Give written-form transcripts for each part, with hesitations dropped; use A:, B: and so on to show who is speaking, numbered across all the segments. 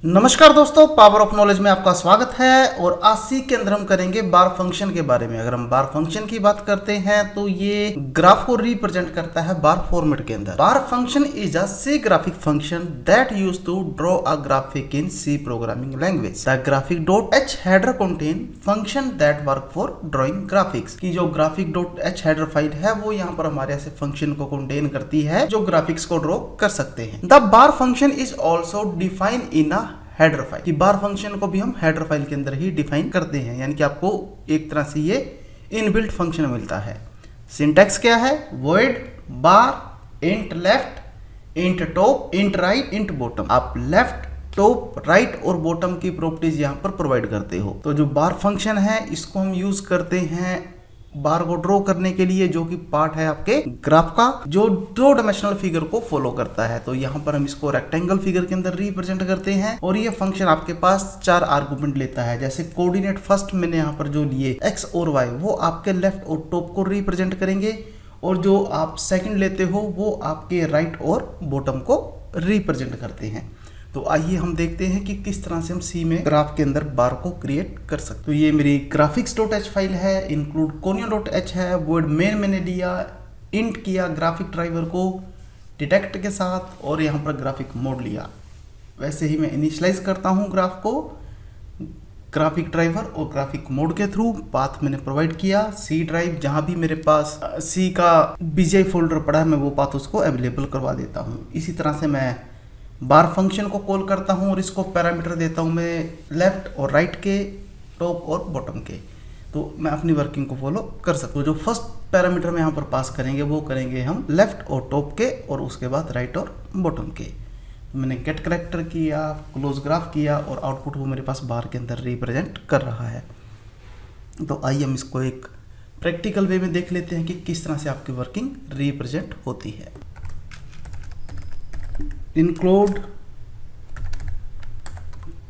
A: नमस्कार दोस्तों, power of knowledge में आपका स्वागत है। और आज सीख के अंदर हम करेंगे बार फंक्शन के बारे में। अगर हम बार फंक्शन की बात करते हैं तो ये ग्राफ को रिप्रेजेंट करता है बार फॉर्मेट के अंदर। Bar function is a C graphic function that use to draw a graphic in C programming language. The graphic dot H header contain function that work for drawing graphics. की जो graphic dot H header file है वो यहाँ पर हमारे ऐसे function को contain करती है जो ग्राफिक्स को ड्रॉ कर सकते हैं। The bar function is also define in a header file. कि बार फंक्शन को भी हम हेडर फाइल के अंदर ही डिफाइन करते हैं, यानी कि आपको एक तरह से ये इनबिल्ट फंक्शन मिलता है। सिंटैक्स क्या है? Void bar int left int top int right int bottom. आप लेफ्ट टॉप राइट और बॉटम की प्रॉपर्टीज यहाँ पर प्रोवाइड करते हो। तो जो बार फंक्शन है इसको हम यूज करते हैं बार को ड्रॉ करने के लिए, जो कि पार्ट है आपके ग्राफ का, जो 2 डायमेंशनल फिगर को फॉलो करता है। तो यहाँ पर हम इसको रेक्टेंगल फिगर के अंदर रिप्रेजेंट करते हैं और ये फंक्शन आपके पास 4 आर्गुमेंट लेता है। जैसे कोऑर्डिनेट फर्स्ट मैंने यहाँ पर जो लिए एक्स और वाई, वो आपके लेफ्ट और टॉप को रिप्रेजेंट करेंगे, और जो आप सेकंड लेते हो वो आपके राइट और बॉटम को रिप्रेजेंट करते हैं। तो आइए हम देखते हैं कि किस तरह से हम सी में ग्राफ के अंदर बार को क्रिएट कर सकते हैं। तो ये मेरी graphics.h फाइल है, इंक्लूड conio.h है, वॉइड मेन मैंने लिया, इंट किया ग्राफिक ड्राइवर को डिटेक्ट के साथ, और यहाँ पर ग्राफिक मोड लिया। वैसे ही मैं इनिशियलाइज करता हूँ ग्राफ को ग्राफिक ड्राइवर और ग्राफिक मोड के थ्रू। पाथ मैंने प्रोवाइड किया सी ड्राइव, जहाँ भी मेरे पास सी का बीजीआई फोल्डर पड़ा है मैं वो पाथ उसको अवेलेबल करवा देता हूँ। इसी तरह से मैं बार फंक्शन को कॉल करता हूं और इसको पैरामीटर देता हूं मैं लेफ्ट और राइट के, टॉप और बॉटम के। तो मैं अपनी वर्किंग को फॉलो कर सकता हूँ। जो फर्स्ट पैरामीटर में यहाँ पर पास करेंगे वो करेंगे हम लेफ्ट और टॉप के, और उसके बाद राइट और बॉटम के। मैंने गेट करेक्टर किया, क्लोज ग्राफ किया, और आउटपुट वो मेरे पास बार के अंदर रिप्रेजेंट कर रहा है। तो आइए हम इसको एक प्रैक्टिकल वे में देख लेते हैं कि किस तरह से आपकी वर्किंग रिप्रेजेंट होती है। इंक्लूड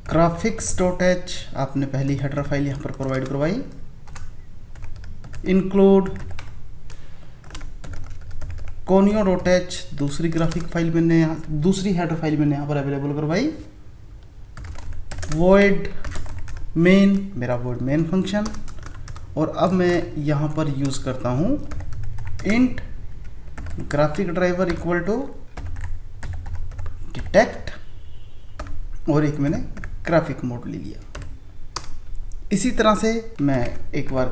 A: graphics.h, आपने पहली हेडर फाइल यहाँ पर प्रोवाइड करवाई। इंक्लूड conio.h, दूसरी ग्राफिक फाइल मैंने दूसरी हेडर फाइल मैंने यहाँ पर अवेलेबल करवाई। void main, मेरा void main फंक्शन, और अब मैं यहाँ पर यूज करता हूँ int graphic driver equal to detect, और एक मैंने ग्राफिक मोड ले लिया। इसी तरह से मैं एक बार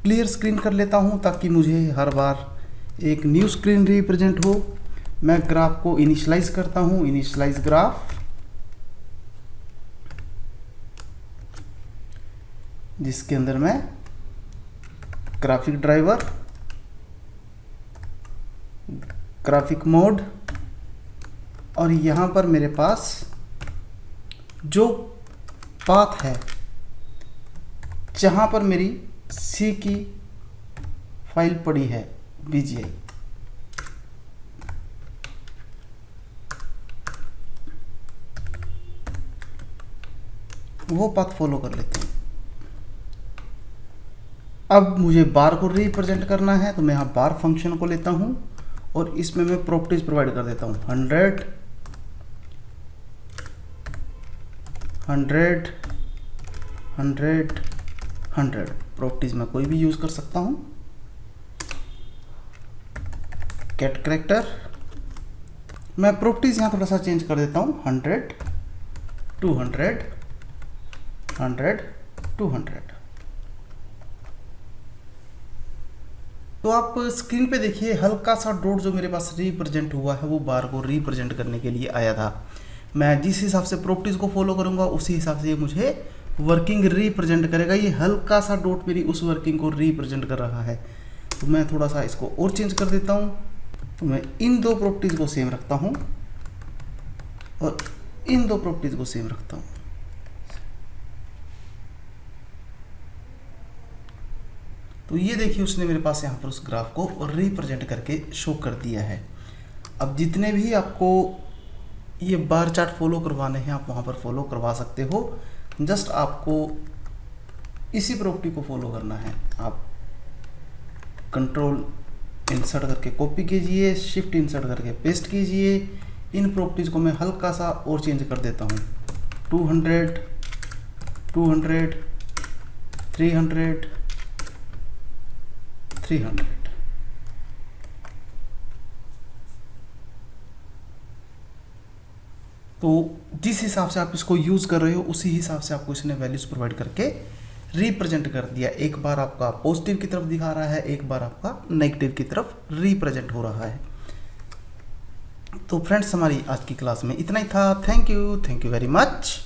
A: क्लियर स्क्रीन कर लेता हूं ताकि मुझे हर बार एक न्यू स्क्रीन रिप्रेजेंट हो। मैं ग्राफ को इनिशियलाइज करता हूं, इनिशियलाइज ग्राफ, जिसके अंदर मैं ग्राफिक ड्राइवर, ग्राफिक मोड, और यहाँ पर मेरे पास जो पाथ है जहाँ पर मेरी सी की फाइल पड़ी है बीजीआई, वो पाथ फॉलो कर लेते हैं। अब मुझे बार को रिप्रेजेंट करना है तो मैं यहाँ बार फंक्शन को लेता हूँ और इसमें मैं प्रॉपर्टीज प्रोवाइड कर देता हूँ 100 100 100 100। प्रॉपर्टीज मैं कोई भी यूज कर सकता हूँ। गेट करेक्टर, मैं प्रॉपर्टीज यहाँ थोड़ा सा चेंज कर देता हूँ 100 200 100 200। तो आप स्क्रीन पे देखिए हल्का सा डॉट जो मेरे पास रिप्रेजेंट हुआ है वो बार को रिप्रेजेंट करने के लिए आया था। मैं जिस हिसाब से प्रॉपर्टीज को फॉलो करूंगा उसी हिसाब से ये मुझे वर्किंग रिप्रेजेंट करेगा। ये हल्का सा डॉट मेरी उस वर्किंग को रिप्रेजेंट कर रहा है, तो मैं थोड़ा सा इसको और चेंज कर देता हूँ। तो मैं इन दो प्रॉपर्टीज को सेम रखता हूँ और इन दो प्रॉपर्टीज को सेम रखता हूँ। तो ये देखिए उसने मेरे पास यहाँ पर उस ग्राफ को रिप्रेजेंट करके शो कर दिया है। अब जितने भी आपको ये बार चार्ट फॉलो करवाने हैं आप वहाँ पर फॉलो करवा सकते हो। जस्ट आपको इसी प्रॉपर्टी को फॉलो करना है। आप कंट्रोल इंसर्ट करके कॉपी कीजिए, शिफ्ट इंसर्ट करके पेस्ट कीजिए, इन प्रॉपर्टीज को मैं हल्का सा और चेंज कर देता हूँ, 200, 200, 300, 300। तो जिस हिसाब से आप इसको यूज़ कर रहे हो उसी हिसाब से आपको इसने वैल्यूज प्रोवाइड करके रिप्रेजेंट कर दिया। एक बार आपका पॉजिटिव की तरफ दिखा रहा है, एक बार आपका नेगेटिव की तरफ रिप्रेजेंट हो रहा है। तो फ्रेंड्स, हमारी आज की क्लास में इतना ही था। Thank you very much.